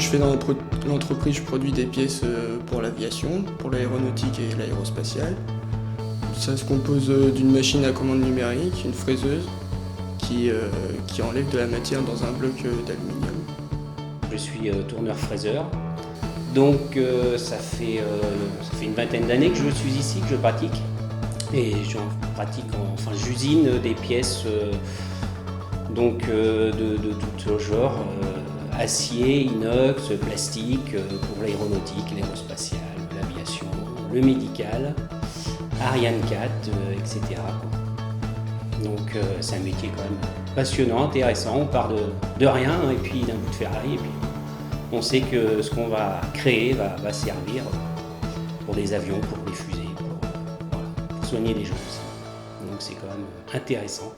je fais dans l'entreprise, je produis des pièces pour l'aviation, pour l'aéronautique et l'aérospatiale. Ça se compose d'une machine à commande numérique, une fraiseuse qui enlève de la matière dans un bloc d'aluminium. Je suis tourneur-fraiseur, donc ça fait une vingtaine d'années que je suis ici, que je pratique. Et j'usine des pièces de tout genre, acier, inox, plastique, pour l'aéronautique, l'aérospatiale, l'aviation, le médical, Ariane 4, etc. Donc c'est un métier quand même passionnant, intéressant. On part de rien et puis d'un bout de ferraille. Et puis on sait que ce qu'on va créer va servir pour des avions, pour des fusées, pour soigner les gens aussi. Donc c'est quand même intéressant.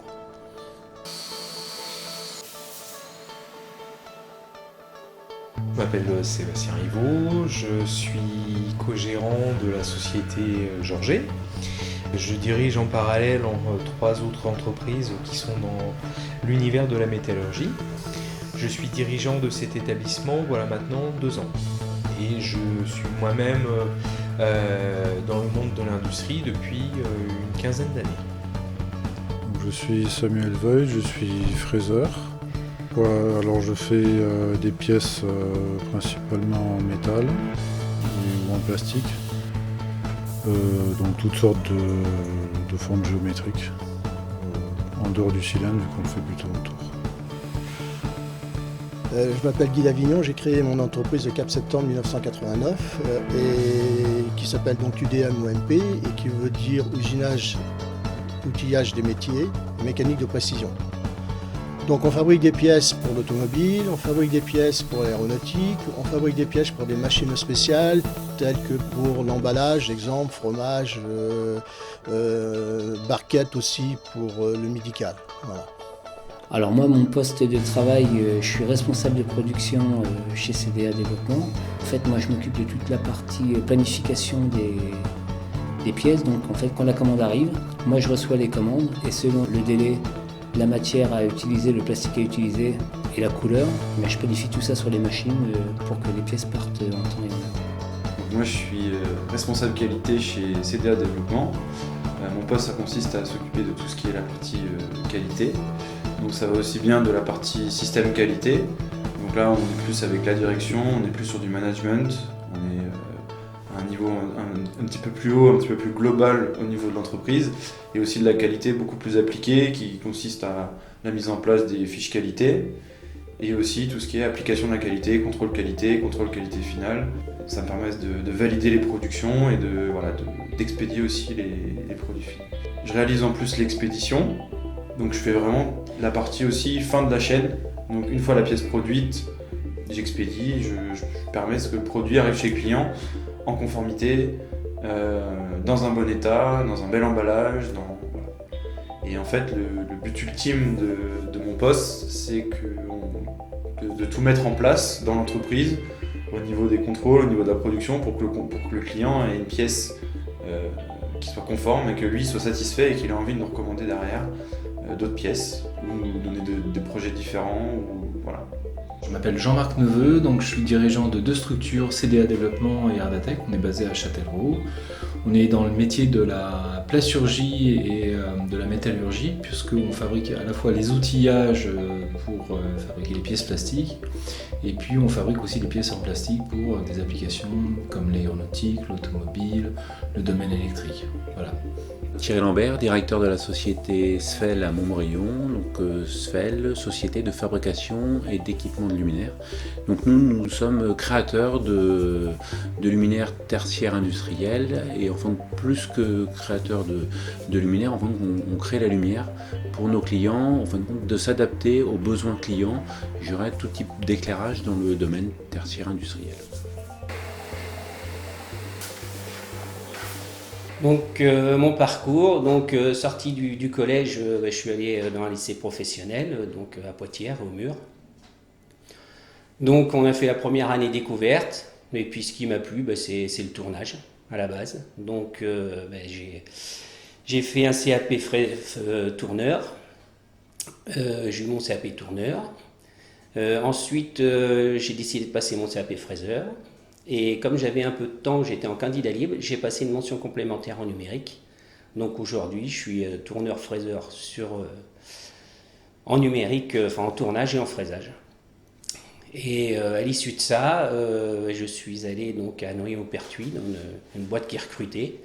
Je m'appelle Sébastien Rivaud, je suis co-gérant de la société Georget. Je dirige en parallèle 3 autres entreprises qui sont dans l'univers de la métallurgie. Je suis dirigeant de cet établissement voilà maintenant 2 ans. Et je suis moi-même dans le monde de l'industrie depuis une quinzaine d'années. Je suis Samuel Veuil, je suis fraiseur. Alors je fais des pièces principalement en métal ou en plastique, donc toutes sortes de formes géométriques, en dehors du cylindre vu qu'on le fait plutôt autour. Je m'appelle Guy Davignon, j'ai créé mon entreprise le 4 septembre 1989 qui s'appelle donc UDM-OMP et qui veut dire usinage, outillage des métiers, mécanique de précision. Donc on fabrique des pièces pour l'automobile, on fabrique des pièces pour l'aéronautique, on fabrique des pièces pour des machines spéciales telles que pour l'emballage, exemple fromage, barquettes aussi pour le médical. Voilà. Alors moi, mon poste de travail, je suis responsable de production chez CDA Développement. En fait, moi, je m'occupe de toute la partie planification des pièces. Donc en fait, quand la commande arrive, moi je reçois les commandes et selon le délai, la matière à utiliser, le plastique à utiliser et la couleur, mais je planifie tout ça sur les machines pour que les pièces partent en temps et en heure. Moi je suis responsable qualité chez CDA Développement. Mon poste ça consiste à s'occuper de tout ce qui est la partie qualité. Donc ça va aussi bien de la partie système qualité. Donc là on est plus avec la direction, on est plus sur du management, on est à un niveau un petit peu plus haut, un petit peu plus global au niveau de l'entreprise, et aussi de la qualité beaucoup plus appliquée qui consiste à la mise en place des fiches qualité et aussi tout ce qui est application de la qualité, contrôle qualité finale. Ça me permet de valider les productions et d'expédier aussi les produits finis. Je réalise en plus l'expédition, donc je fais vraiment la partie aussi fin de la chaîne. Donc une fois la pièce produite, j'expédie, je permets que le produit arrive chez le client en conformité, dans un bon état, dans un bel emballage. Et en fait, le but ultime de mon poste, c'est de tout mettre en place dans l'entreprise, au niveau des contrôles, au niveau de la production, pour que le client ait une pièce qui soit conforme et que lui soit satisfait et qu'il ait envie de nous recommander derrière d'autres pièces ou nous donner des projets différents. Voilà. Je m'appelle Jean-Marc Neveu, donc je suis dirigeant de 2 structures, CDA Développement et Ardatec. On est basé à Châtellerault. On est dans le métier de la plasturgie et de la métallurgie, puisqu'on fabrique à la fois les outillages pour fabriquer les pièces plastiques, et puis on fabrique aussi les pièces en plastique pour des applications comme l'aéronautique, l'automobile, le domaine électrique. Voilà. Thierry Lambert, directeur de la société Sfel à Montmorillon. Donc Sfel, société de fabrication et d'équipement de luminaires. Donc nous sommes créateurs de luminaires tertiaires industriels, et enfin plus que créateurs de luminaires, enfin on crée la lumière pour nos clients, en fin de compte de s'adapter aux besoins clients. J'aurai tout type d'éclairage dans le domaine tertiaire industriel. Donc mon parcours, sorti du collège, je suis allé dans un lycée professionnel, donc à Poitiers, au Mur. Donc on a fait la première année découverte, et puis ce qui m'a plu, c'est le tournage à la base. Donc j'ai fait un CAP tourneur, j'ai eu mon CAP tourneur. Ensuite, j'ai décidé de passer mon CAP fraiseur. Et comme j'avais un peu de temps, j'étais en candidat libre, j'ai passé une mention complémentaire en numérique. Donc aujourd'hui, je suis tourneur fraiseur en numérique, en tournage et en fraisage. Et à l'issue de ça, je suis allé donc à Noyon-au-Pertuis, dans une boîte qui recrutait.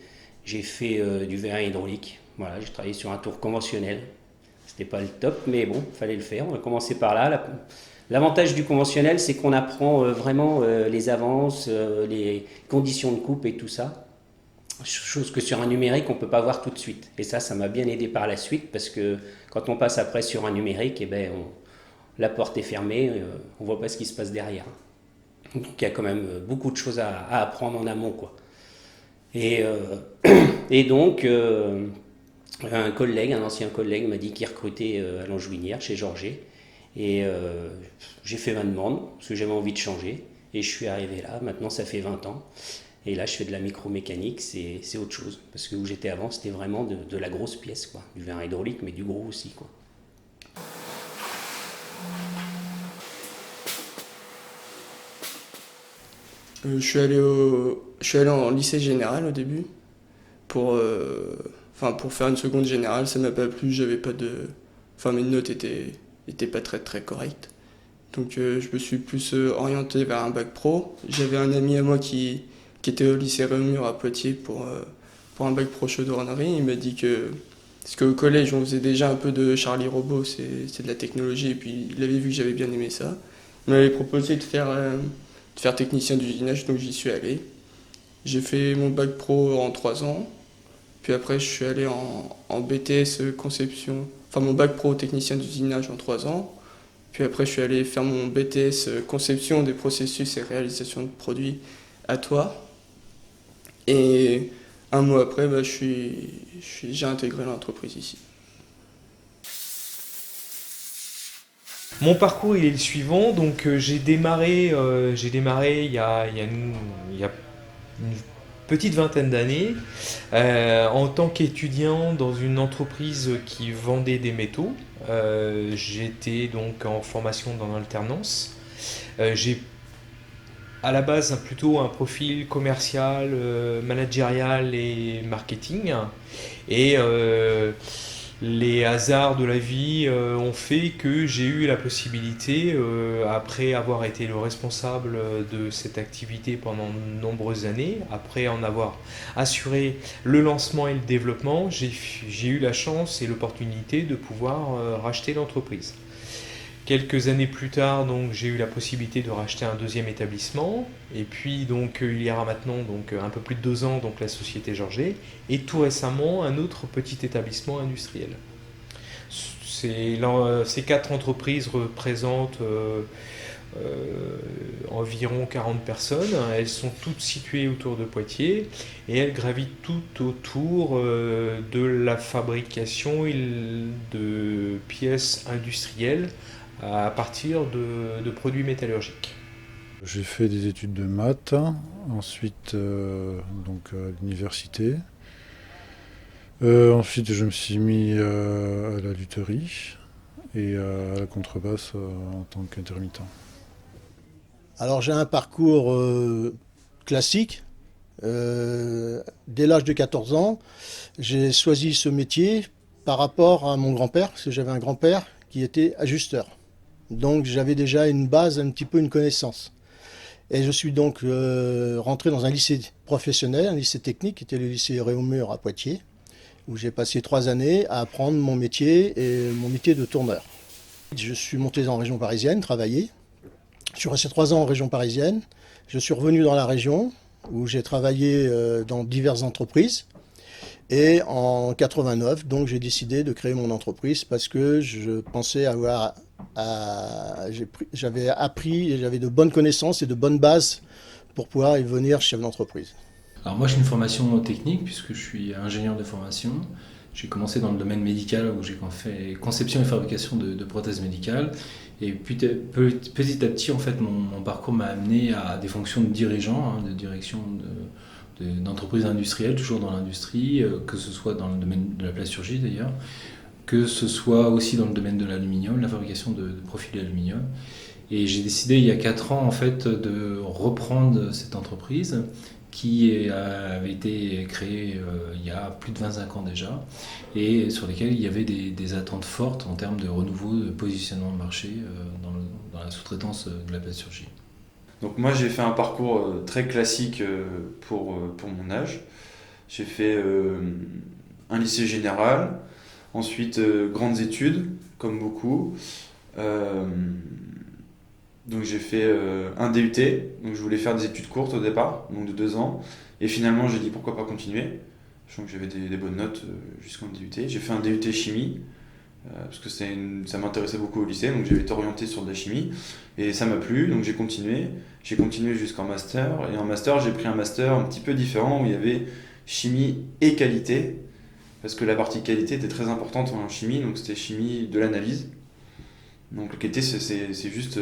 J'ai fait du vérin hydraulique. Voilà, j'ai travaillé sur un tour conventionnel. C'était pas le top, mais bon, il fallait le faire. On a commencé par là. L'avantage du conventionnel, c'est qu'on apprend vraiment les avances, les conditions de coupe et tout ça. Chose que sur un numérique, on ne peut pas voir tout de suite. Et ça m'a bien aidé par la suite, parce que quand on passe après sur un numérique, la porte est fermée, on ne voit pas ce qui se passe derrière. Donc il y a quand même beaucoup de choses à apprendre en amont, quoi. Et donc, un ancien collègue m'a dit qu'il recrutait à Longjuinière, chez Georget. Et j'ai fait ma demande, parce que j'avais envie de changer. Et je suis arrivé là, maintenant ça fait 20 ans. Et là je fais de la micromécanique, c'est autre chose. Parce que où j'étais avant, c'était vraiment de la grosse pièce, quoi. Du vérin hydraulique, mais du gros aussi, quoi. Je suis allé en lycée général au début pour faire une seconde générale. Ça m'a pas plu, mes notes étaient pas très très correctes. Donc je me suis plus orienté vers un bac pro. J'avais un ami à moi qui était au lycée Réaumur à Poitiers pour un bac pro chaudronnerie. Il m'a dit parce qu'au collège on faisait déjà un peu de Charlie Robot, c'est de la technologie, et puis il avait vu que j'avais bien aimé ça. Il m'avait proposé de faire technicien d'usinage, donc j'y suis allé. J'ai fait mon bac pro en 3 ans, puis après je suis allé en BTS conception, mon bac pro technicien d'usinage en 3 ans, puis après je suis allé faire mon BTS conception des processus et réalisation de produits à Thouars. Et un mois après, j'ai intégré l'entreprise ici. Mon parcours il est le suivant, donc j'ai démarré il y a une petite vingtaine d'années en tant qu'étudiant dans une entreprise qui vendait des métaux. J'étais donc en formation dans l'alternance. J'ai à la base plutôt un profil commercial, managérial et marketing. Et les hasards de la vie ont fait que j'ai eu la possibilité, après avoir été le responsable de cette activité pendant de nombreuses années, après en avoir assuré le lancement et le développement, j'ai eu la chance et l'opportunité de pouvoir racheter l'entreprise. Quelques années plus tard, donc, j'ai eu la possibilité de racheter un deuxième établissement, et puis donc, il y aura maintenant un peu plus de 2 ans donc, la société Georget, et tout récemment un autre petit établissement industriel. Ces 4 entreprises représentent environ 40 personnes, elles sont toutes situées autour de Poitiers, et elles gravitent toutes autour de la fabrication de pièces industrielles à partir de produits métallurgiques. J'ai fait des études de maths, ensuite à l'université. Ensuite je me suis mis à la lutherie et à la contrebasse en tant qu'intermittent. Alors j'ai un parcours classique. Dès l'âge de 14 ans, j'ai choisi ce métier par rapport à mon grand-père, parce que j'avais un grand-père qui était ajusteur. Donc j'avais déjà une base, un petit peu une connaissance. Et je suis donc rentré dans un lycée professionnel, un lycée technique, qui était le lycée Réaumur à Poitiers, où j'ai passé 3 années à apprendre mon métier et mon métier de tourneur. Je suis monté en région parisienne, travailler. Je suis resté 3 ans en région parisienne. Je suis revenu dans la région, où j'ai travaillé dans diverses entreprises. Et en 89, donc, j'ai décidé de créer mon entreprise parce que je pensais j'avais appris et j'avais de bonnes connaissances et de bonnes bases pour pouvoir y venir chef d'entreprise. Alors moi j'ai une formation technique puisque je suis ingénieur de formation. J'ai commencé dans le domaine médical où j'ai fait conception et fabrication de prothèses médicales. Et puis petit à petit en fait mon parcours m'a amené à des fonctions de dirigeant, de direction d'entreprise industrielle, toujours dans l'industrie, que ce soit dans le domaine de la plasturgie d'ailleurs, que ce soit aussi dans le domaine de l'aluminium, la fabrication de profils d'aluminium. Et j'ai décidé il y a 4 ans en fait de reprendre cette entreprise qui avait été créée il y a plus de 25 ans déjà et sur lesquelles il y avait des attentes fortes en termes de renouveau, de positionnement de marché dans la sous-traitance de la plasturgie. Donc moi j'ai fait un parcours très classique pour mon âge. J'ai fait un lycée général, ensuite grandes études, comme beaucoup. Donc j'ai fait un DUT, donc je voulais faire des études courtes au départ, donc de 2 ans. Et finalement j'ai dit pourquoi pas continuer, sachant que j'avais des bonnes notes jusqu'en DUT. J'ai fait un DUT chimie, parce que ça m'intéressait beaucoup au lycée, donc j'avais été orienté sur de la chimie. Et ça m'a plu, donc j'ai continué. J'ai continué jusqu'en master. Et en master, j'ai pris un master un petit peu différent où il y avait chimie et qualité, parce que la partie qualité était très importante en chimie, donc c'était chimie de l'analyse. Donc la qualité, c'est juste,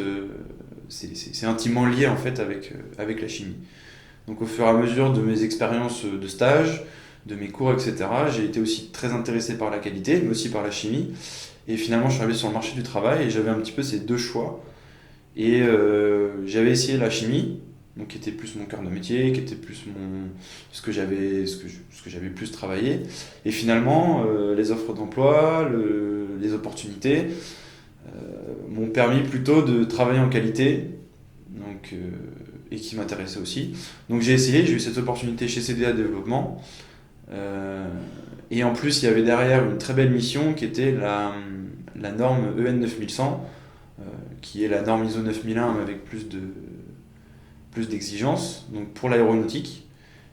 c'est intimement lié en fait avec la chimie. Donc au fur et à mesure de mes expériences de stage, de mes cours, etc., j'ai été aussi très intéressé par la qualité, mais aussi par la chimie. Et finalement, je suis arrivé sur le marché du travail et j'avais un petit peu ces deux choix. Et j'avais essayé la chimie, donc qui était plus mon cœur de métier, qui était plus ce que j'avais plus travaillé. Et finalement, les offres d'emploi, les opportunités m'ont permis plutôt de travailler en qualité, donc, et qui m'intéressait aussi. Donc j'ai essayé, j'ai eu cette opportunité chez CDA Développement. Et en plus, il y avait derrière une très belle mission qui était la norme EN 9100, qui est la norme ISO 9001 mais avec plus d'exigences, donc pour l'aéronautique.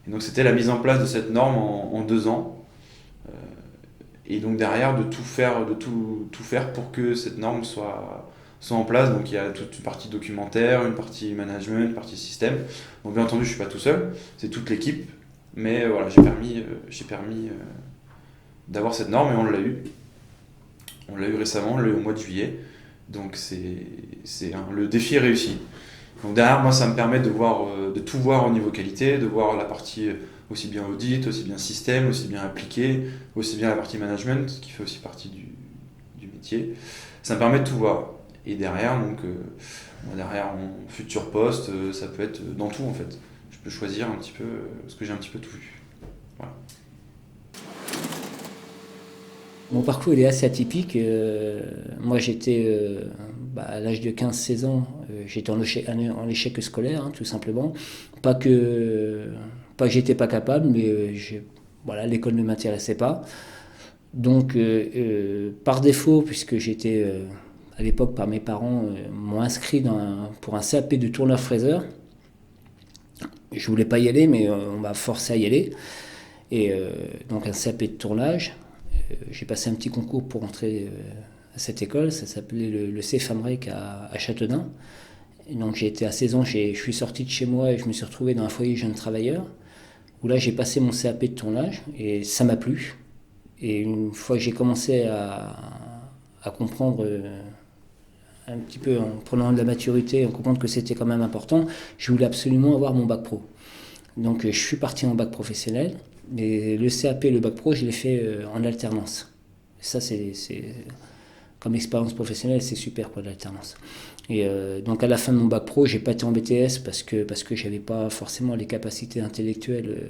Et donc c'était la mise en place de cette norme en 2 ans. Et donc derrière de tout faire pour que cette norme soit en place. Donc il y a toute une partie documentaire, une partie management, une partie système. Donc bien entendu je suis pas tout seul, c'est toute l'équipe. Mais voilà, j'ai permis d'avoir cette norme et on l'a eu. On l'a eu récemment, on l'a eu au mois de juillet. Donc le défi est réussi. Donc derrière moi ça me permet de tout voir au niveau qualité, de voir la partie aussi bien audit, aussi bien système, aussi bien appliqué, aussi bien la partie management qui fait aussi partie du métier. Ça me permet de tout voir. Et derrière, derrière mon futur poste, ça peut être dans tout en fait. Je peux choisir un petit peu, parce que j'ai un petit peu tout vu. Voilà. Mon parcours il est assez atypique. Moi j'étais, à l'âge de 15-16 ans, j'étais en échec scolaire, hein, tout simplement. Pas que j'étais pas capable, mais l'école ne m'intéressait pas. Donc par défaut, puisque j'étais à l'époque par mes parents m'ont inscrit pour un CAP de tourneur-fraiseur. Je voulais pas y aller, mais on m'a forcé à y aller. Et donc un CAP de tournage. J'ai passé un petit concours pour entrer à cette école, ça s'appelait le CFAMREC à Châteaudun. Et donc j'ai été à 16 ans, je suis sorti de chez moi et je me suis retrouvé dans un foyer jeune travailleur, où là j'ai passé mon CAP de tournage et ça m'a plu. Et une fois que j'ai commencé à comprendre un petit peu, en prenant de la maturité, en comprendre que c'était quand même important, je voulais absolument avoir mon bac pro. Donc je suis parti en bac professionnel. Mais le CAP et le bac pro, je l'ai fait en alternance. Ça, c'est comme expérience professionnelle, c'est super pour l'alternance. Et donc à la fin de mon bac pro, j'ai pas été en BTS parce que j'avais pas forcément les capacités intellectuelles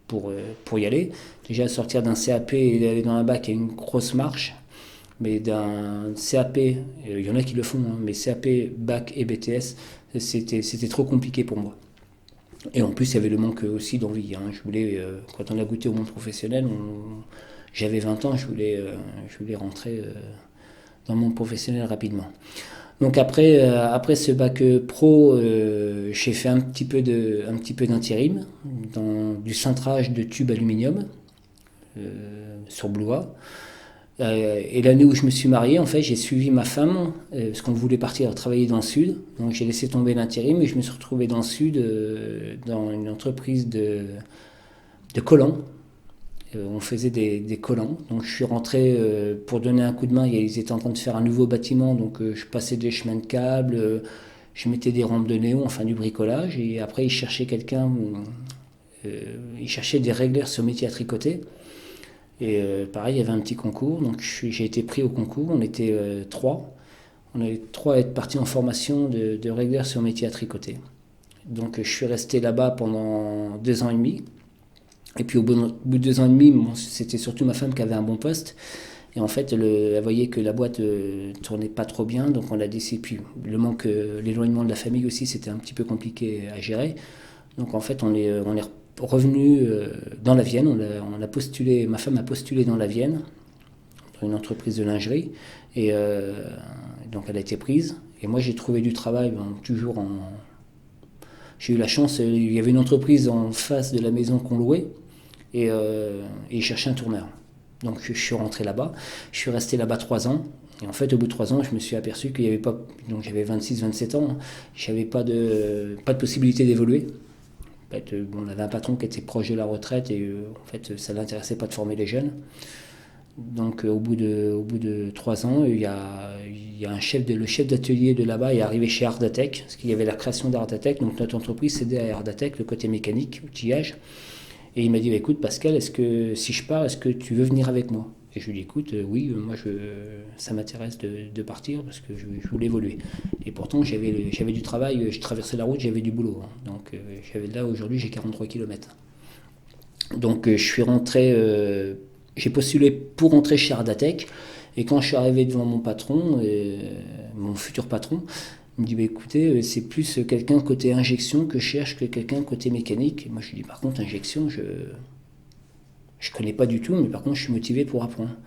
pour y aller. Déjà sortir d'un CAP et d'aller dans un bac, il y a une grosse marche. Mais d'un CAP, il y en a qui le font, hein, mais CAP, bac et BTS, c'était trop compliqué pour moi. Et en plus, il y avait le manque aussi d'envie. Hein. Je voulais, quand on a goûté au monde professionnel, j'avais 20 ans, je voulais rentrer dans le monde professionnel rapidement. Donc après ce bac pro, j'ai fait un petit peu d'intérim dans du cintrage de tubes aluminium sur Blois. Et l'année où je me suis marié, en fait, j'ai suivi ma femme, parce qu'on voulait partir travailler dans le sud. Donc j'ai laissé tomber l'intérim et je me suis retrouvé dans le sud, dans une entreprise de collants. On faisait des collants. Donc je suis rentré pour donner un coup de main. Ils étaient en train de faire un nouveau bâtiment, donc je passais des chemins de câbles, je mettais des rampes de néon, enfin du bricolage. Et après, ils cherchaient quelqu'un, ils cherchaient des régleurs sur métier à tricoter. Et pareil, il y avait un petit concours, donc j'ai été pris au concours, on était 3. On est 3 à être partis en formation de régleur sur métier à tricoter. Donc je suis resté là-bas pendant 2 ans et demi. Et puis au bout de 2 ans et demi, c'était surtout ma femme qui avait un bon poste. Et en fait, elle voyait que la boîte tournait pas trop bien, donc on a décidé. Puis l'éloignement de la famille aussi, c'était un petit peu compliqué à gérer. Donc en fait, on est revenu dans la Vienne. On a postulé, ma femme a postulé dans la Vienne, dans une entreprise de lingerie, et donc elle a été prise. Et moi, j'ai trouvé du travail, toujours J'ai eu la chance, il y avait une entreprise en face de la maison qu'on louait, et ils cherchaient un tourneur. Donc je suis rentré là-bas, je suis resté là-bas 3 ans, et en fait au bout de 3 ans je me suis aperçu qu'il n'y avait pas, donc j'avais 26-27 ans, j'avais pas de possibilité d'évoluer. En fait, on avait un patron qui était proche de la retraite et en fait ça ne l'intéressait pas de former les jeunes. Donc au bout de 3 ans, il y a le chef d'atelier de là-bas est arrivé chez Ardatech, parce qu'il y avait la création d'Ardatech, donc notre entreprise cédait à Ardatech, le côté mécanique, outillage. Et il m'a dit, écoute Pascal, si je pars, est-ce que tu veux venir avec moi? Et je lui ai dit, écoute, oui, moi ça m'intéresse de partir parce que je voulais évoluer. Et pourtant j'avais du travail, je traversais la route, j'avais du boulot. Donc là aujourd'hui j'ai 43 km. Donc je suis rentré, j'ai postulé pour rentrer chez Ardatech. Et quand je suis arrivé devant mon patron, mon futur patron, il me dit, écoutez, c'est plus quelqu'un côté injection que je cherche que quelqu'un côté mécanique. Et moi, je lui dis, par contre, injection, je connais pas du tout, mais par contre, je suis motivé pour apprendre.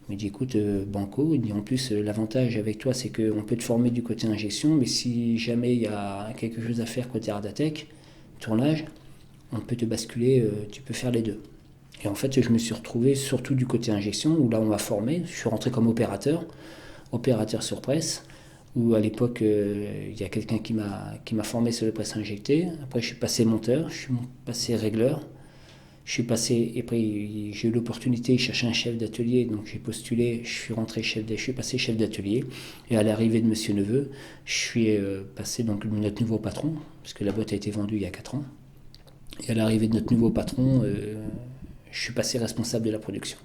Il me dit, écoute, banco, il dit, en plus, l'avantage avec toi, c'est qu'on peut te former du côté injection, mais si jamais il y a quelque chose à faire côté Ardatech, tournage, on peut te basculer, tu peux faire les deux. Et en fait, je me suis retrouvé surtout du côté injection, où là, on m'a formé. Je suis rentré comme opérateur sur presse, où à l'époque, il y a quelqu'un qui m'a formé sur le presse injecté. Après, je suis passé monteur, je suis passé régleur. Et puis j'ai eu l'opportunité, il cherchait un chef d'atelier, donc j'ai postulé, je suis passé chef d'atelier. Et à l'arrivée de Monsieur Neveu, je suis passé donc notre nouveau patron, parce que la boîte a été vendue il y a 4 ans. Et à l'arrivée de notre nouveau patron, je suis passé responsable de la production.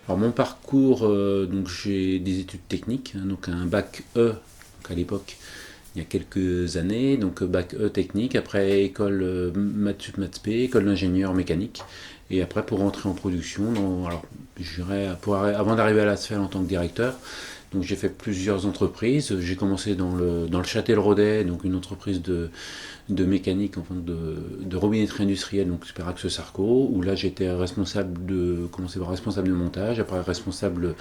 Alors mon parcours, donc j'ai des études techniques, donc un bac E, donc à l'époque, il y a quelques années, donc bac E technique, après école maths sup maths p, école d'ingénieur mécanique, et après pour rentrer en production, avant d'arriver à la SFEL en tant que directeur. Donc j'ai fait plusieurs entreprises. J'ai commencé dans le Châtel-Rodet, donc une entreprise de mécanique, enfin de robinetterie industrielle, donc Sperax Sarco, où là j'étais responsable de montage, après responsable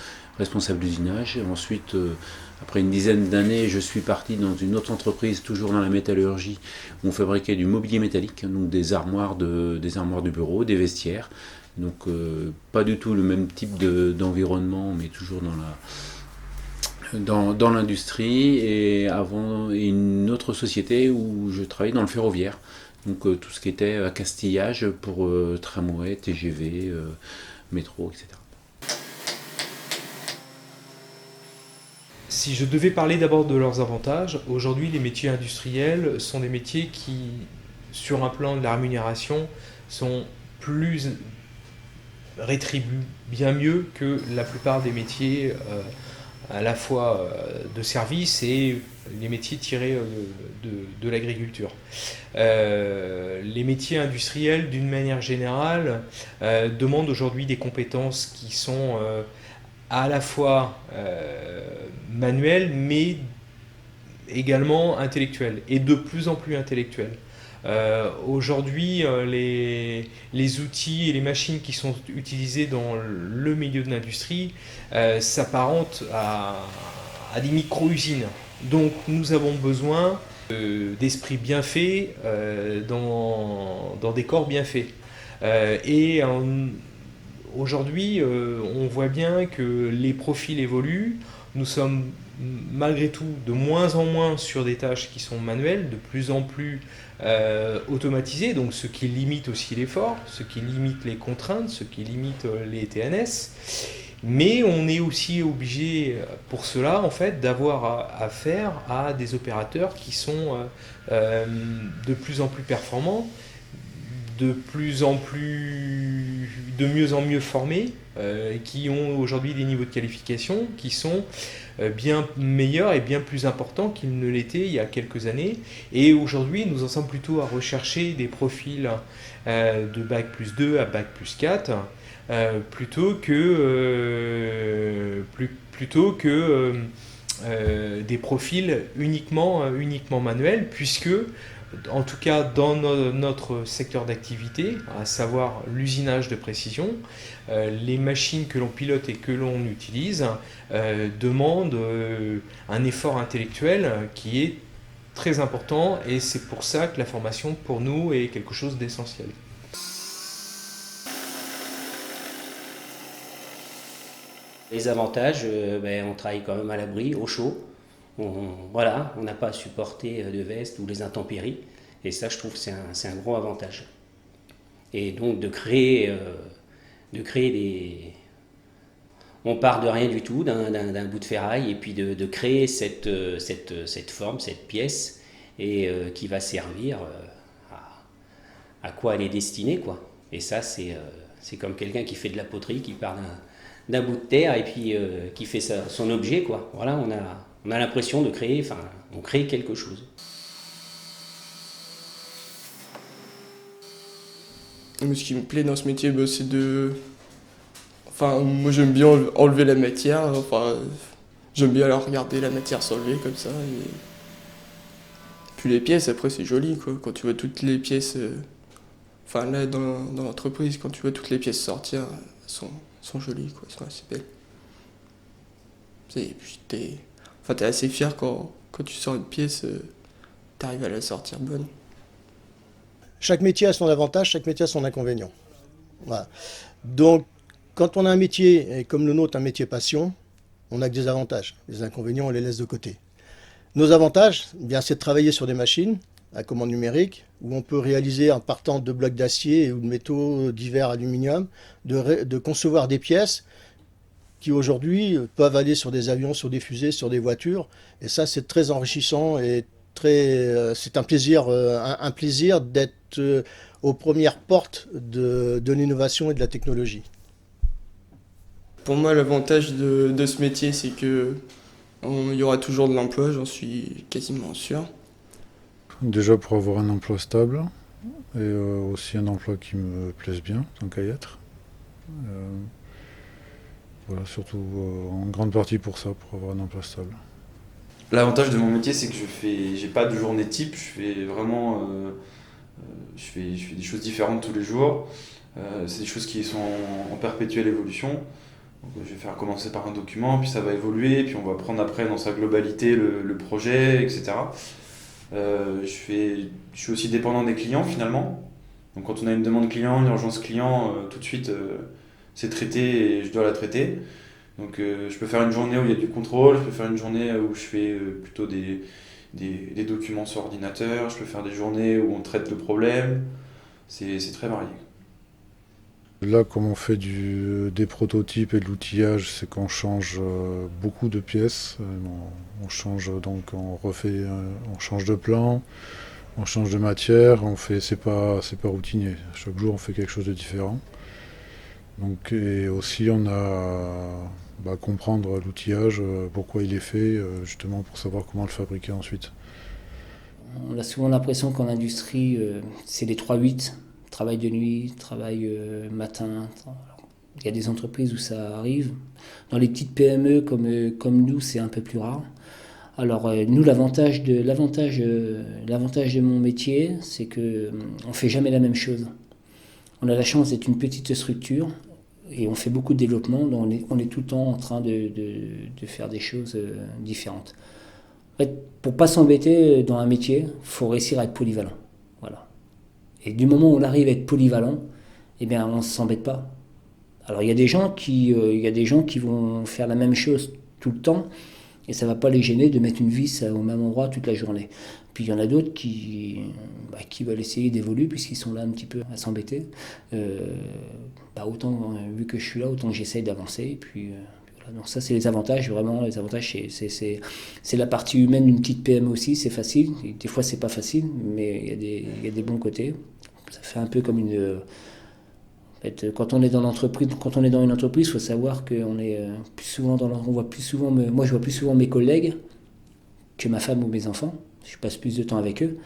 d'usinage. Ensuite, après une dizaine d'années, je suis parti dans une autre entreprise, toujours dans la métallurgie, où on fabriquait du mobilier métallique, donc des armoires de bureau, des vestiaires. Donc pas du tout le même type d'environnement, mais toujours dans l'industrie, et avant une autre société où je travaillais dans le ferroviaire, donc tout ce qui était accastillage pour tramway, TGV, métro, etc. Si je devais parler d'abord de leurs avantages, aujourd'hui les métiers industriels sont des métiers qui, sur un plan de la rémunération, sont plus rétribués bien mieux que la plupart des métiers à la fois de service et les métiers tirés de l'agriculture. Les métiers industriels, d'une manière générale, demandent aujourd'hui des compétences qui sont à la fois manuelles, mais également intellectuelles, et de plus en plus intellectuelles. Aujourd'hui, les outils et les machines qui sont utilisées dans le milieu de l'industrie s'apparentent à des micro-usines. Donc nous avons besoin d'esprits bien faits dans des corps bien faits. Aujourd'hui, on voit bien que les profils évoluent. Nous sommes malgré tout de moins en moins sur des tâches qui sont manuelles, de plus en plus automatisées, donc ce qui limite aussi l'effort, ce qui limite les contraintes, ce qui limite les TNS. Mais on est aussi obligé pour cela en fait d'avoir affaire à des opérateurs qui sont de plus en plus performants, de mieux en mieux formés, qui ont aujourd'hui des niveaux de qualification qui sont bien meilleurs et bien plus importants qu'ils ne l'étaient il y a quelques années. Et aujourd'hui, nous en sommes plutôt à rechercher des profils de Bac plus 2 à Bac plus 4, plutôt que des profils uniquement manuels, puisque en tout cas dans notre secteur d'activité, à savoir l'usinage de précision, les machines que l'on pilote et que l'on utilise demandent un effort intellectuel qui est très important, et c'est pour ça que la formation pour nous est quelque chose d'essentiel. Les avantages, on travaille quand même à l'abri, au chaud. On n'a pas à supporter de veste ou les intempéries. Et ça, je trouve que c'est un gros avantage. Et donc de créer des... On part de rien du tout, d'un bout de ferraille, et puis de créer cette forme, cette pièce, et qui va servir à quoi elle est destinée, quoi. Et ça, c'est comme quelqu'un qui fait de la poterie, qui part d'un bout de terre et puis qui fait son objet, quoi. Voilà, on a l'impression de créer, on crée quelque chose. Mais ce qui me plaît dans ce métier, c'est de... moi j'aime bien enlever la matière, j'aime bien regarder la matière s'enlever comme ça. Et... Puis les pièces, après c'est joli, quoi. Quand tu vois toutes les pièces... là dans l'entreprise, quand tu vois toutes les pièces sortir, elles sont jolies, quoi, elles sont assez belles. Et puis t'es assez fier quand tu sors une pièce, t'arrives à la sortir bonne. Chaque métier a son avantage, chaque métier a son inconvénient. Voilà. Donc, quand on a un métier, et comme le nôtre, un métier passion, on n'a que des avantages. Les inconvénients, on les laisse de côté. Nos avantages, c'est de travailler sur des machines à commande numérique, où on peut réaliser, en partant de blocs d'acier ou de métaux divers aluminium, de concevoir des pièces qui aujourd'hui peuvent aller sur des avions, sur des fusées, sur des voitures. Et ça, c'est très enrichissant et c'est un plaisir d'être aux premières portes de l'innovation et de la technologie. Pour moi, l'avantage de ce métier, c'est qu'il y aura toujours de l'emploi, j'en suis quasiment sûr. Déjà pour avoir un emploi stable et aussi un emploi qui me plaise bien, tant qu'à y être. Surtout en grande partie pour ça, pour avoir un emploi stable. L'avantage de mon métier, c'est que j'ai pas de journée type, je fais vraiment je fais des choses différentes tous les jours. C'est des choses qui sont en perpétuelle évolution. Donc, je vais faire commencer par un document, puis ça va évoluer, puis on va prendre après dans sa globalité le projet, etc. Je suis aussi dépendant des clients finalement. Donc quand on a une demande client, une urgence client, tout de suite c'est traité et je dois la traiter. Donc je peux faire une journée où il y a du contrôle, je peux faire une journée où je fais plutôt des documents sur ordinateur, je peux faire des journées où on traite le problème. C'est très varié. Là, comme on fait des prototypes et de l'outillage, c'est qu'on change beaucoup de pièces. On change on change de plan, on change de matière. C'est pas routinier. Chaque jour, on fait quelque chose de différent. Donc, et aussi, on a comprendre l'outillage, pourquoi il est fait, justement pour savoir comment le fabriquer ensuite. On a souvent l'impression qu'en industrie, c'est les 3-8. Travail de nuit, travail matin. Il y a des entreprises où ça arrive. Dans les petites PME comme nous, c'est un peu plus rare. Alors nous, l'avantage de mon métier, c'est que on fait jamais la même chose. On a la chance d'être une petite structure et on fait beaucoup de développement. Donc on est tout le temps en train de faire des choses différentes. En fait, pour pas s'embêter dans un métier, il faut réussir à être polyvalent. Voilà. Et du moment où on arrive à être polyvalent, on ne s'embête pas. Alors il y a des gens qui vont faire la même chose tout le temps et ça ne va pas les gêner de mettre une vis au même endroit toute la journée. Puis il y en a d'autres qui veulent essayer d'évoluer puisqu'ils sont là un petit peu à s'embêter. Autant, vu que je suis là, autant que j'essaye d'avancer. Et puis, voilà. Donc ça, c'est les avantages. Vraiment, les avantages, c'est la partie humaine d'une petite PME aussi. C'est facile. Et des fois, c'est pas facile, mais il y a des bons côtés. Ça fait un peu comme une... En fait, quand on est dans l'entreprise, quand on est dans une entreprise, il faut savoir qu'on est plus souvent on voit plus souvent, moi je vois plus souvent mes collègues que ma femme ou mes enfants. Je passe plus de temps avec eux.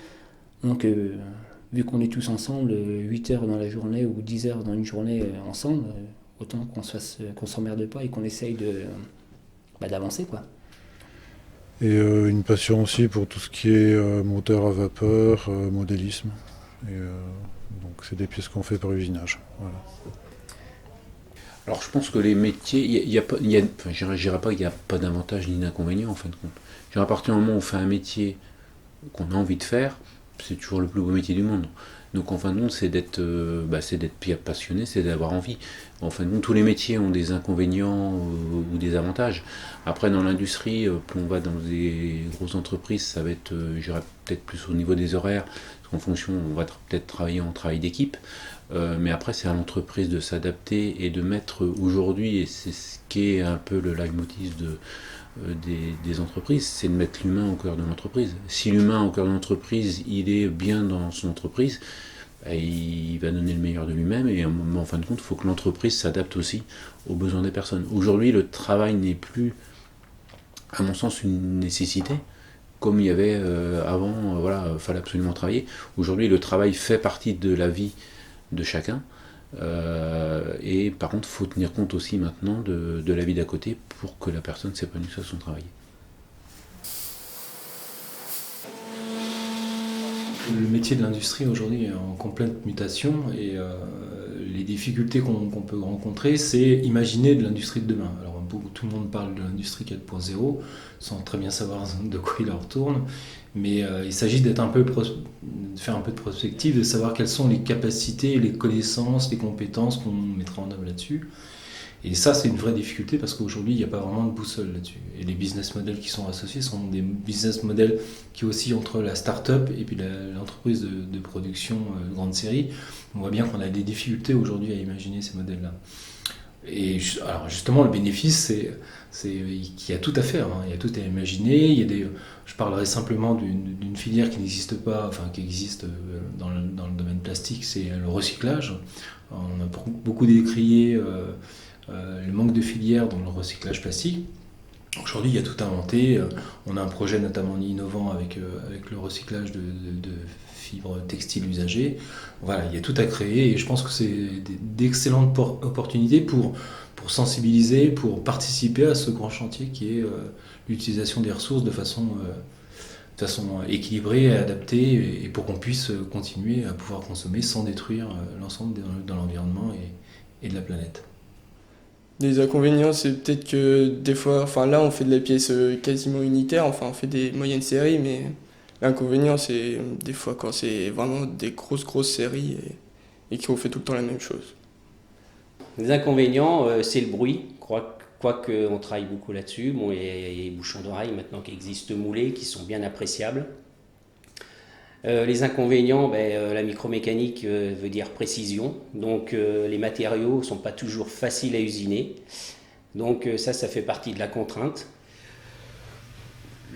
Donc, vu qu'on est tous ensemble, 8 heures dans la journée ou 10 heures dans une journée ensemble, autant qu'on s'emmerde pas et qu'on essaye d'avancer, quoi. Et une passion aussi pour tout ce qui est moteur à vapeur, modélisme. Et, donc c'est des pièces qu'on fait par usinage. Voilà. Alors je pense que les métiers, je dirais pas qu'il n'y a pas d'avantage ni d'inconvénient en fin de compte. À partir du moment où on fait un métier qu'on a envie de faire, c'est toujours le plus beau métier du monde. Donc en fin de compte, c'est d'être passionné, c'est d'avoir envie. En fin de compte, tous les métiers ont des inconvénients ou des avantages. Après, dans l'industrie, plus on va dans des grosses entreprises, ça va être, je dirais peut-être plus au niveau des horaires, parce qu'en fonction, on va peut-être travailler en travail d'équipe. Mais après, c'est à l'entreprise de s'adapter et de mettre aujourd'hui, et c'est ce qui est un peu le leitmotiv des entreprises, c'est de mettre l'humain au cœur de l'entreprise. Si l'humain au cœur de l'entreprise, il est bien dans son entreprise, il va donner le meilleur de lui-même, et en fin de compte, il faut que l'entreprise s'adapte aussi aux besoins des personnes. Aujourd'hui, le travail n'est plus, à mon sens, une nécessité, comme il y avait avant, voilà, fallait absolument travailler. Aujourd'hui, le travail fait partie de la vie de chacun. Et par contre, il faut tenir compte aussi maintenant de la vie d'à côté pour que la personne s'épanouisse à son travail. Le métier de l'industrie aujourd'hui est en complète mutation et les difficultés qu'on peut rencontrer, c'est imaginer de l'industrie de demain. Alors tout le monde parle de l'industrie 4.0 sans très bien savoir de quoi il leur tourne, mais il s'agit de faire un peu de prospective, de savoir quelles sont les capacités, les connaissances, les compétences qu'on mettra en œuvre là-dessus. Et ça, c'est une vraie difficulté parce qu'aujourd'hui, il n'y a pas vraiment de boussole là-dessus. Et les business models qui sont associés sont des business models qui oscillent entre la start-up et puis l'entreprise de production de grande série. On voit bien qu'on a des difficultés aujourd'hui à imaginer ces modèles-là. Et alors justement, le bénéfice, c'est qu'il y a tout à faire, hein. Il y a tout à imaginer. Je parlerai simplement d'une filière qui n'existe pas, enfin qui existe dans le domaine plastique, c'est le recyclage. On a beaucoup décrié le manque de filières dans le recyclage plastique. Aujourd'hui, il y a tout inventé. On a un projet notamment innovant avec le recyclage de fibres textiles usagées. Voilà, il y a tout à créer et je pense que c'est d'excellentes opportunités pour sensibiliser, pour participer à ce grand chantier qui est l'utilisation des ressources de façon équilibrée et adaptée et pour qu'on puisse continuer à pouvoir consommer sans détruire l'ensemble de l'environnement et de la planète. Les inconvénients, c'est peut-être que des fois, enfin là on fait de la pièce quasiment unitaire, enfin on fait des moyennes séries, mais l'inconvénient c'est des fois quand c'est vraiment des grosses séries et qu'on fait tout le temps la même chose. Les inconvénients, c'est le bruit, quoique on travaille beaucoup là-dessus. Bon, il y a les bouchons d'oreille maintenant qui existent moulés, qui sont bien appréciables. Les inconvénients, la micromécanique veut dire précision, donc les matériaux ne sont pas toujours faciles à usiner, donc ça fait partie de la contrainte.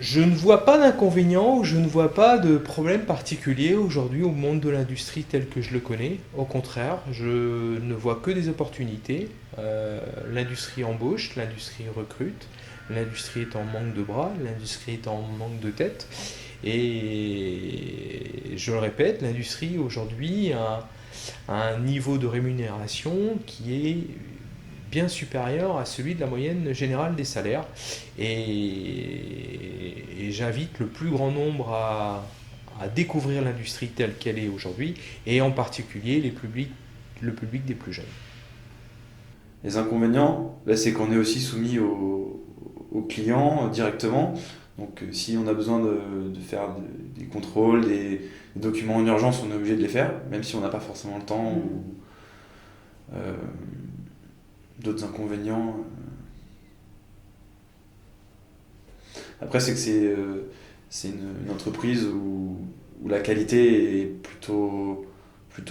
Je ne vois pas d'inconvénients, je ne vois pas de problème particulier aujourd'hui au monde de l'industrie tel que je le connais. Au contraire, je ne vois que des opportunités. L'industrie embauche, l'industrie recrute, l'industrie est en manque de bras, l'industrie est en manque de tête. Et je le répète, l'industrie aujourd'hui a un niveau de rémunération qui est bien supérieur à celui de la moyenne générale des salaires. Et j'invite le plus grand nombre à découvrir l'industrie telle qu'elle est aujourd'hui, et en particulier le public des plus jeunes. Les inconvénients, c'est qu'on est aussi soumis aux clients directement. Donc si on a besoin de faire des contrôles, des documents en urgence, on est obligé de les faire, même si on n'a pas forcément le temps. Ou d'autres inconvénients. Après, c'est que c'est une entreprise où la qualité est plutôt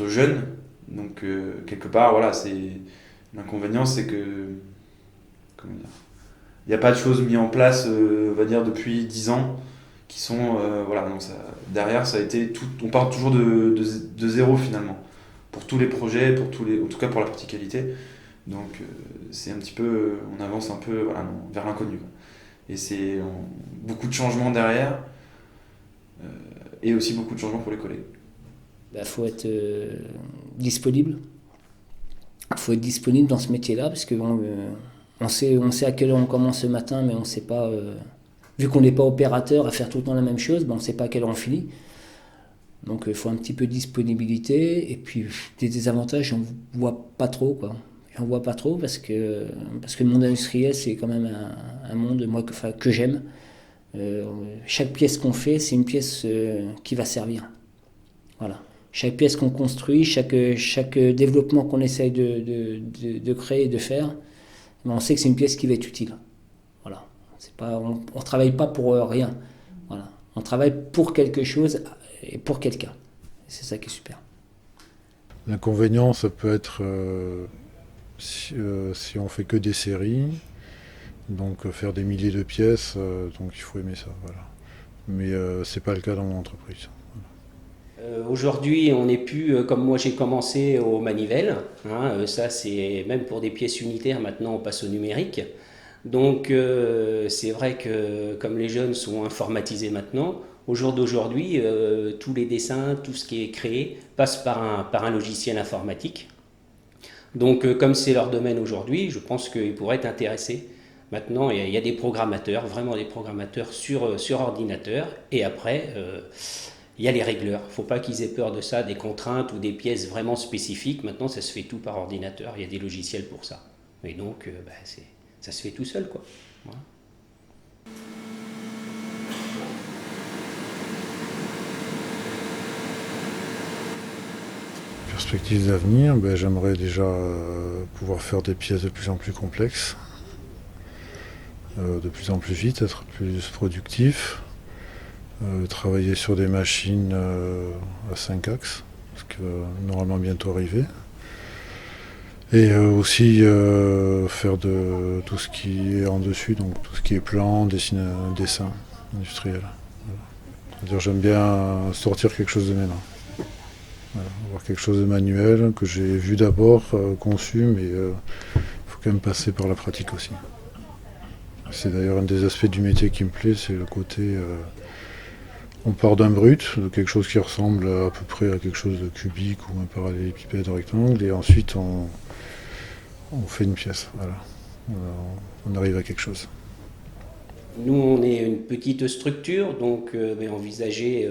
jeune. Donc quelque part, voilà, l'inconvénient, c'est que il n'y a pas de choses mises en place, on va dire, depuis 10 ans, qui sont voilà, donc derrière ça a été tout, on part toujours de zéro finalement pour tous les projets, en tout cas pour la partie qualité. Donc c'est un petit peu, on avance un peu voilà, vers l'inconnu. Et c'est beaucoup de changements derrière et aussi beaucoup de changements pour les collègues. Faut être disponible. Il faut être disponible dans ce métier-là parce que on sait à quelle heure on commence ce matin, mais on ne sait pas, vu qu'on n'est pas opérateur à faire tout le temps la même chose, on ne sait pas à quelle heure on finit. Donc il faut un petit peu de disponibilité et puis des désavantages, j'en vois pas trop, quoi. J'en vois pas trop parce que le monde industriel, c'est quand même un monde que j'aime. Chaque pièce qu'on fait, c'est une pièce qui va servir. Voilà. Chaque pièce qu'on construit, chaque développement qu'on essaye de créer et de faire, on sait que c'est une pièce qui va être utile. Voilà. On ne travaille pas pour rien. Voilà. On travaille pour quelque chose et pour quelqu'un. C'est ça qui est super. L'inconvénient, ça peut être si on fait que des séries, donc faire des milliers de pièces, donc il faut aimer ça. Voilà. Mais c'est pas le cas dans mon entreprise. Aujourd'hui, on n'est plus comme moi j'ai commencé aux manivelles. Ça, c'est même pour des pièces unitaires. Maintenant, on passe au numérique. Donc, c'est vrai que comme les jeunes sont informatisés maintenant, au jour d'aujourd'hui, tous les dessins, tout ce qui est créé, passe par un logiciel informatique. Donc, comme c'est leur domaine aujourd'hui, je pense qu'ils pourraient être intéressés. Maintenant, il y a des programmateurs, vraiment des programmateurs sur ordinateur. Et après, il y a les régleurs. Il ne faut pas qu'ils aient peur de ça, des contraintes ou des pièces vraiment spécifiques. Maintenant, ça se fait tout par ordinateur. Il y a des logiciels pour ça. Et donc, ça se fait tout seul, quoi. Voilà. Perspectives d'avenir, j'aimerais déjà pouvoir faire des pièces de plus en plus complexes, de plus en plus vite, être plus productif, travailler sur des machines à 5 axes, ce qui va normalement bientôt arriver. Et aussi faire de tout ce qui est en dessus, donc tout ce qui est plan, dessin industriel. Voilà. C'est-à-dire j'aime bien sortir quelque chose de mes mains. Voilà, avoir quelque chose de manuel que j'ai vu d'abord, conçu, mais il faut quand même passer par la pratique aussi. C'est d'ailleurs un des aspects du métier qui me plaît, c'est le côté... on part d'un brut, de quelque chose qui ressemble à peu près à quelque chose de cubique ou un parallélépipède rectangle, et ensuite on fait une pièce. Voilà. On arrive à quelque chose. Nous, on est une petite structure, donc envisager...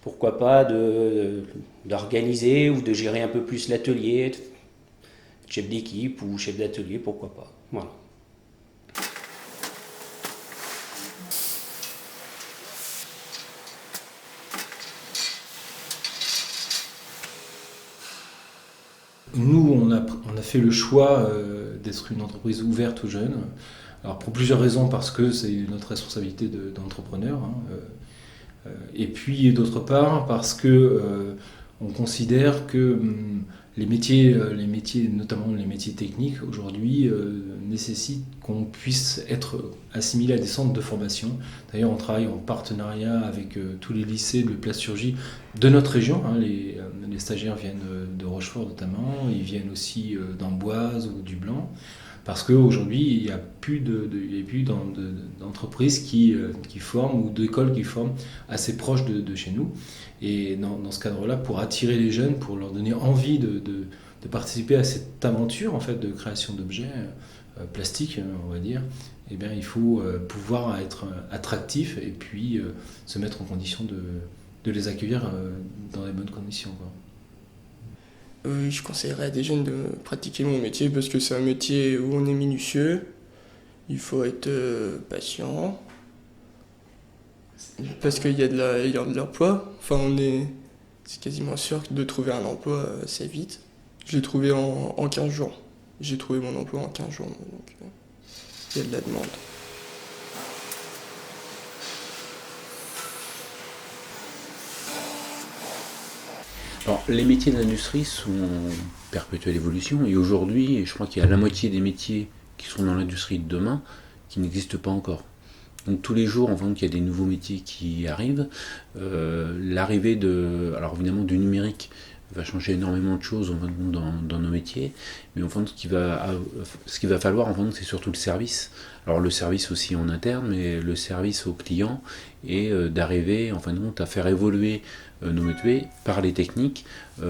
pourquoi pas d'organiser ou de gérer un peu plus l'atelier, chef d'équipe ou chef d'atelier, pourquoi pas. Voilà. Nous, on a fait le choix d'être une entreprise ouverte aux jeunes. Alors pour plusieurs raisons, parce que c'est notre responsabilité d'entrepreneur. Et puis d'autre part parce que on considère que les métiers, notamment les métiers techniques aujourd'hui, nécessitent qu'on puisse être assimilé à des centres de formation. D'ailleurs, on travaille en partenariat avec tous les lycées de plasturgie de notre région. Les stagiaires viennent de Rochefort notamment, ils viennent aussi d'Amboise ou du Blanc. Parce qu'aujourd'hui, il n'y a plus d'entreprises qui forment ou d'écoles qui forment assez proches de chez nous. Et dans ce cadre-là, pour attirer les jeunes, pour leur donner envie de participer à cette aventure en fait, de création d'objets plastiques, on va dire, eh bien, il faut pouvoir être attractif et puis se mettre en condition de les accueillir dans les bonnes conditions, quoi. Je conseillerais à des jeunes de pratiquer mon métier parce que c'est un métier où on est minutieux, il faut être patient, parce qu'il y a de l'emploi. Enfin, c'est quasiment sûr de trouver un emploi assez vite. Je l'ai trouvé en 15 jours. J'ai trouvé mon emploi en 15 jours, donc il y a de la demande. Alors, les métiers de l'industrie sont en perpétuelle évolution et aujourd'hui, je crois qu'il y a la moitié des métiers qui seront dans l'industrie de demain qui n'existent pas encore. Donc tous les jours, il y a des nouveaux métiers qui arrivent. L'arrivée alors évidemment du numérique va changer énormément de choses dans nos métiers, mais ce qu'il va falloir c'est surtout le service. Alors le service aussi en interne, mais le service aux clients et d'arriver à faire évoluer nos métiers par les techniques, si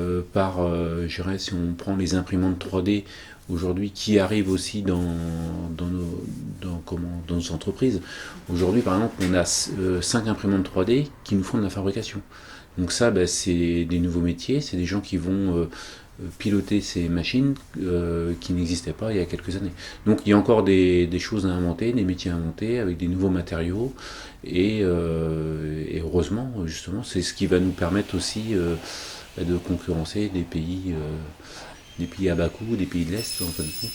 on prend les imprimantes 3D aujourd'hui qui arrivent aussi dans nos entreprises. Aujourd'hui par exemple on a 5 imprimantes 3D qui nous font de la fabrication. Donc ça, c'est des nouveaux métiers, c'est des gens qui vont piloter ces machines qui n'existaient pas il y a quelques années. Donc il y a encore des choses à inventer, des métiers à inventer avec des nouveaux matériaux et heureusement, justement, c'est ce qui va nous permettre aussi de concurrencer des pays à bas coût, des pays de l'Est,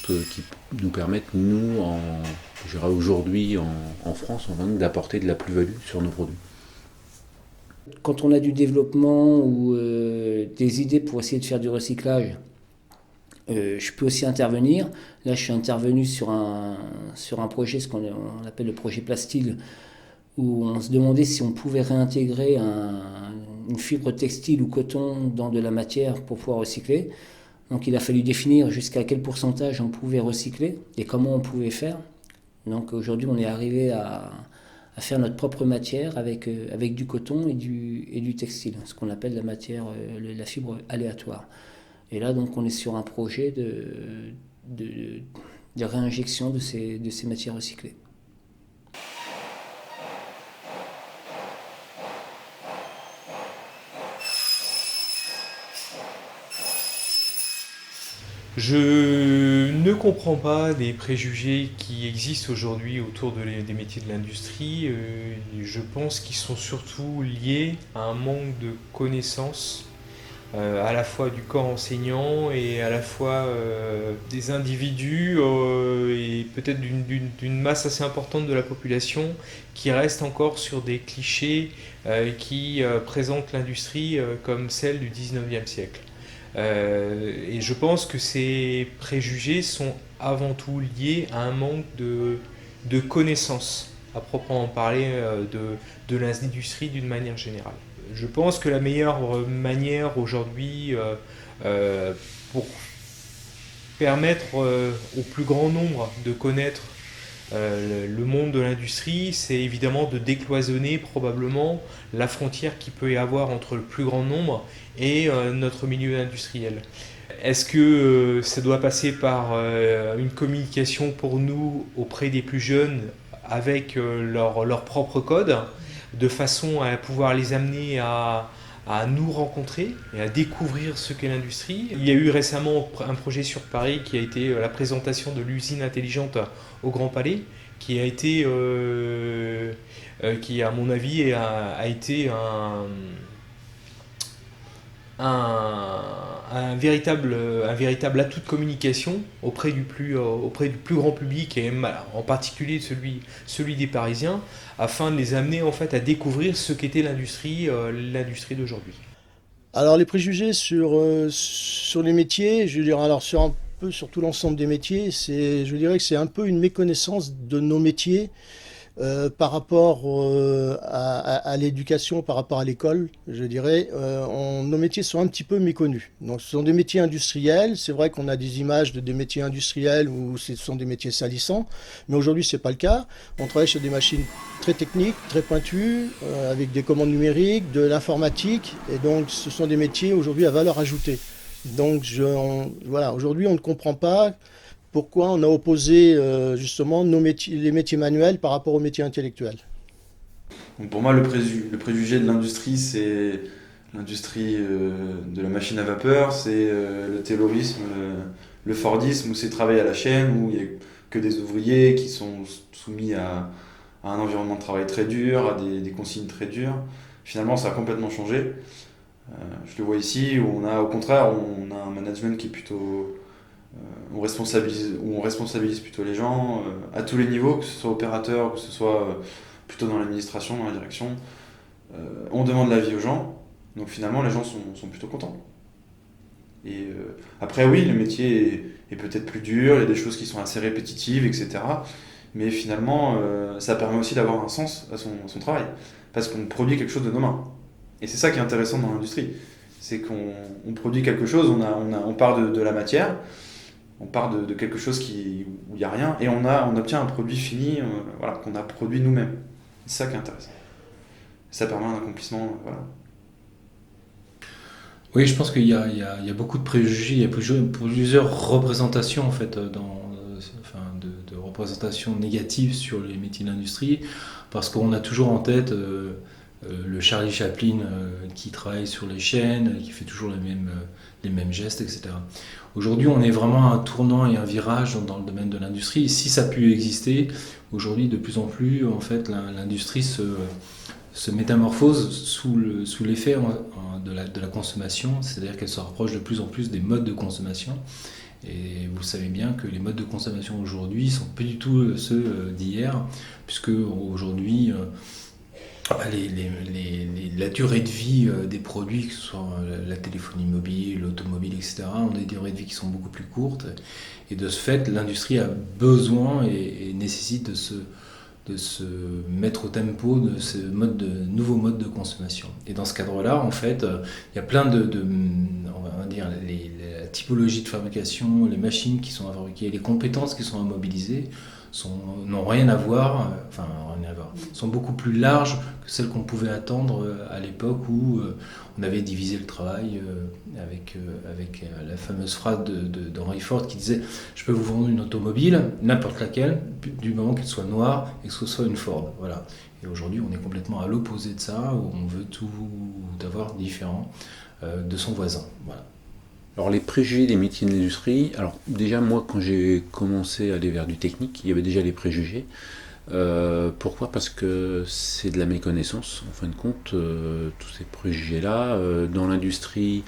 qui nous permettent, nous, aujourd'hui en France, d'apporter de la plus-value sur nos produits. Quand on a du développement ou des idées pour essayer de faire du recyclage, je peux aussi intervenir. Là, je suis intervenu sur un projet, ce qu'on appelle le projet Plastil, où on se demandait si on pouvait réintégrer une fibre textile ou coton dans de la matière pour pouvoir recycler. Donc il a fallu définir jusqu'à quel pourcentage on pouvait recycler et comment on pouvait faire. Donc aujourd'hui, on est arrivé à faire notre propre matière avec du coton et du textile, ce qu'on appelle la fibre aléatoire. Et là, donc, on est sur un projet de réinjection de ces matières recyclées. Je ne comprends pas les préjugés qui existent aujourd'hui autour des métiers de l'industrie. Je pense qu'ils sont surtout liés à un manque de connaissances, à la fois du corps enseignant et à la fois des individus et peut-être d'une masse assez importante de la population qui reste encore sur des clichés qui présentent l'industrie comme celle du 19e siècle. Et je pense que ces préjugés sont avant tout liés à un manque de connaissances à proprement parler de l'industrie d'une manière générale. Je pense que la meilleure manière aujourd'hui pour permettre au plus grand nombre de connaître le monde de l'industrie, c'est évidemment de décloisonner probablement la frontière qu'il peut y avoir entre le plus grand nombre et notre milieu industriel. Est-ce que ça doit passer par une communication pour nous auprès des plus jeunes avec leur propre code, de façon à pouvoir les amener à nous rencontrer et à découvrir ce qu'est l'industrie. Il y a eu récemment un projet sur Paris qui a été la présentation de l'usine intelligente au Grand Palais, qui a été, qui à mon avis a été un véritable atout de communication auprès du plus grand public et en particulier celui des Parisiens, afin de les amener en fait à découvrir ce qu'était l'industrie d'aujourd'hui. Alors les préjugés sur les métiers, je veux dire, alors sur tout l'ensemble des métiers, je dirais que c'est un peu une méconnaissance de nos métiers par rapport à l'éducation, par rapport à l'école, je dirais. Nos métiers sont un petit peu méconnus. Donc ce sont des métiers industriels. C'est vrai qu'on a des images des métiers industriels où ce sont des métiers salissants, mais aujourd'hui c'est pas le cas. On travaille sur des machines très techniques, très pointues, avec des commandes numériques, de l'informatique, et donc ce sont des métiers aujourd'hui à valeur ajoutée. Donc voilà, aujourd'hui on ne comprend pas pourquoi on a opposé justement les métiers manuels par rapport aux métiers intellectuels. Donc pour moi, le préjugé de l'industrie, c'est l'industrie de la machine à vapeur, c'est le taylorisme, le fordisme, où c'est travail à la chaîne, où il n'y a que des ouvriers qui sont soumis à un environnement de travail très dur, à des consignes très dures. Finalement, ça a complètement changé. Je le vois ici, où au contraire, on a un management qui est plutôt... on responsabilise plutôt les gens à tous les niveaux, que ce soit opérateur, que ce soit plutôt dans l'administration, dans la direction. On demande l'avis aux gens, donc finalement les gens sont plutôt contents. Et après oui, le métier est peut-être plus dur, il y a des choses qui sont assez répétitives, etc. Mais finalement, ça permet aussi d'avoir un sens à son travail, parce qu'on produit quelque chose de nos mains. Et c'est ça qui est intéressant dans l'industrie, c'est qu'on produit quelque chose, on part de la matière, on part de quelque chose où il n'y a rien, et on obtient un produit fini qu'on a produit nous-mêmes. C'est ça qui est intéressant. Ça permet un accomplissement. Voilà. Oui, je pense qu'il y a beaucoup de préjugés, il y a plusieurs représentations en fait, de représentations négatives sur les métiers de l'industrie, parce qu'on a toujours en tête le Charlie Chaplin qui travaille sur les chaînes, qui fait toujours les mêmes gestes, etc. Aujourd'hui, on est vraiment à un tournant et un virage dans le domaine de l'industrie. Si ça a pu exister, aujourd'hui, de plus en plus, en fait, l'industrie se métamorphose sous l'effet de la consommation, c'est-à-dire qu'elle se rapproche de plus en plus des modes de consommation. Et vous savez bien que les modes de consommation aujourd'hui ne sont plus du tout ceux d'hier, puisque aujourd'hui, la durée de vie des produits, que ce soit la téléphonie mobile, l'automobile, etc., ont des durées de vie qui sont beaucoup plus courtes. Et de ce fait, l'industrie a besoin et nécessite de se mettre au tempo de ce nouveau mode de consommation. Et dans ce cadre-là, en fait, il y a plein on va dire, la typologie de fabrication, les machines qui sont à fabriquer, les compétences qui sont à mobiliser n'ont rien à voir, sont beaucoup plus larges que celles qu'on pouvait attendre à l'époque où on avait divisé le travail avec la fameuse phrase d'Henry Ford qui disait « Je peux vous vendre une automobile, n'importe laquelle, du moment qu'elle soit noire et que ce soit une Ford. » Voilà. Et aujourd'hui, on est complètement à l'opposé de ça, où on veut tout avoir différent de son voisin. Voilà. Alors les préjugés des métiers de l'industrie, alors déjà moi quand j'ai commencé à aller vers du technique, il y avait déjà les préjugés. Pourquoi ? Parce que c'est de la méconnaissance, en fin de compte, tous ces préjugés-là. Dans l'industrie,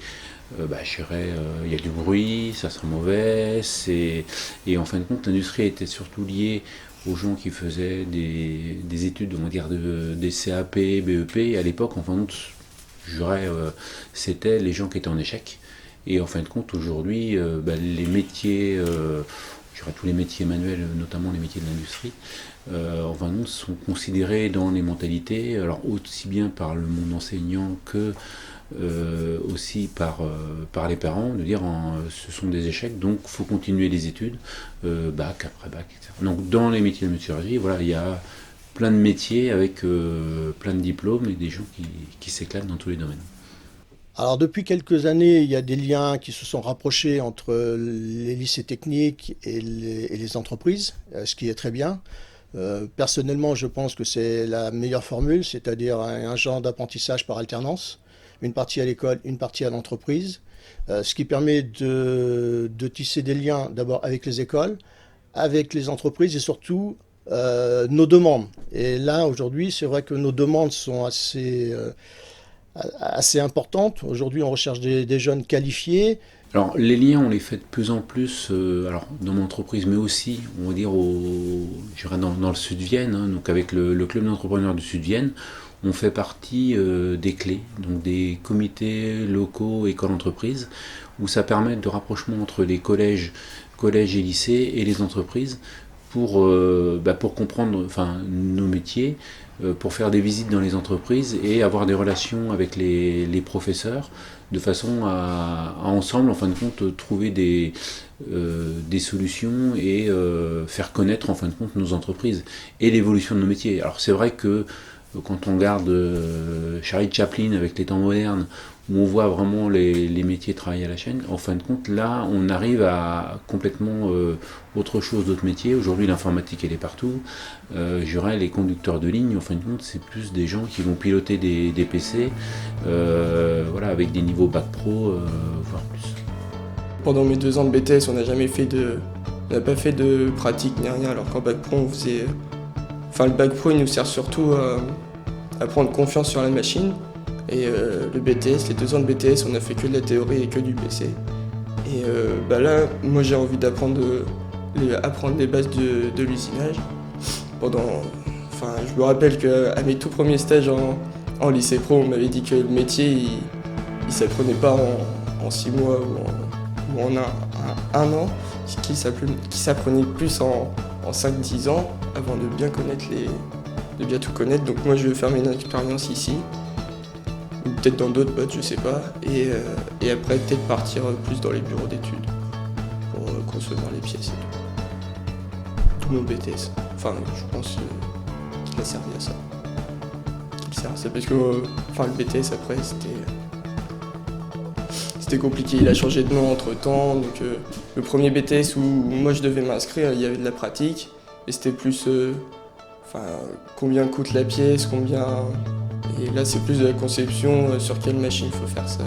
je dirais, il y a du bruit, ça sera mauvais, et en fin de compte l'industrie était surtout liée aux gens qui faisaient des études, on va dire, des CAP, BEP, et à l'époque, en fin de compte, je dirais, c'était les gens qui étaient en échec. Et en fin de compte, aujourd'hui, les métiers, je dirais tous les métiers manuels, notamment les métiers de l'industrie, en fin de compte, sont considérés dans les mentalités, alors aussi bien par le monde enseignant que aussi par les parents, de dire ce sont des échecs, donc il faut continuer les études, bac après bac, etc. Donc dans les métiers de métallurgie, voilà, il y a plein de métiers avec plein de diplômes et des gens qui s'éclatent dans tous les domaines. Alors depuis quelques années, il y a des liens qui se sont rapprochés entre les lycées techniques et les entreprises, ce qui est très bien. Personnellement, je pense que c'est la meilleure formule, c'est-à-dire un genre d'apprentissage par alternance, une partie à l'école, une partie à l'entreprise, ce qui permet de tisser des liens d'abord avec les écoles, avec les entreprises et surtout nos demandes. Et là, aujourd'hui, c'est vrai que nos demandes sont assez importante. Aujourd'hui, on recherche des jeunes qualifiés. Alors, les liens, on les fait de plus en plus, dans mon entreprise, mais aussi, on va dire, dans le Sud-Vienne, hein, donc avec le club d'entrepreneurs du Sud-Vienne, on fait partie des clés, donc des comités locaux, écoles, entreprises, où ça permet de rapprochement entre les collèges et lycées et les entreprises pour comprendre nos métiers, pour faire des visites dans les entreprises et avoir des relations avec les professeurs de façon à ensemble, en fin de compte, trouver des solutions et faire connaître, en fin de compte, nos entreprises et l'évolution de nos métiers. Alors c'est vrai que quand on regarde Charlie Chaplin avec les temps modernes, où on voit vraiment les métiers travailler à la chaîne, en fin de compte, là, on arrive à complètement autre chose, d'autres métiers. Aujourd'hui, l'informatique, elle est partout. Je dirais, les conducteurs de ligne, en fin de compte, c'est plus des gens qui vont piloter des PC, avec des niveaux bac pro, voire plus. Pendant mes 2 ans de BTS, on n'a pas fait de pratique ni rien, alors qu'en bac pro, on faisait... le bac pro, il nous sert surtout à prendre confiance sur la machine. Et le BTS, les 2 ans de BTS, on a fait que de la théorie et que du PC. Et là, moi j'ai envie d'apprendre les bases de l'usinage. Je me rappelle qu'à mes tout premiers stages en lycée pro, on m'avait dit que le métier, il s'apprenait pas en 6 mois ou en un an, qu'il s'apprenait plus en 5-10 ans. avant de bien connaître de bien tout connaître. Donc moi je vais faire mes expériences ici, ou peut-être dans d'autres boîtes, je sais pas, et après peut-être partir plus dans les bureaux d'études pour concevoir les pièces et tout. Tout mon BTS. Enfin, je pense qu'il a servi à ça. Qu'il sert à ça parce que le BTS après c'était compliqué, il a changé de nom entre temps. Donc le premier BTS où moi je devais m'inscrire, il y avait de la pratique, et c'était plus combien coûte la pièce, combien. Et là c'est plus de la conception, sur quelle machine il faut faire ça.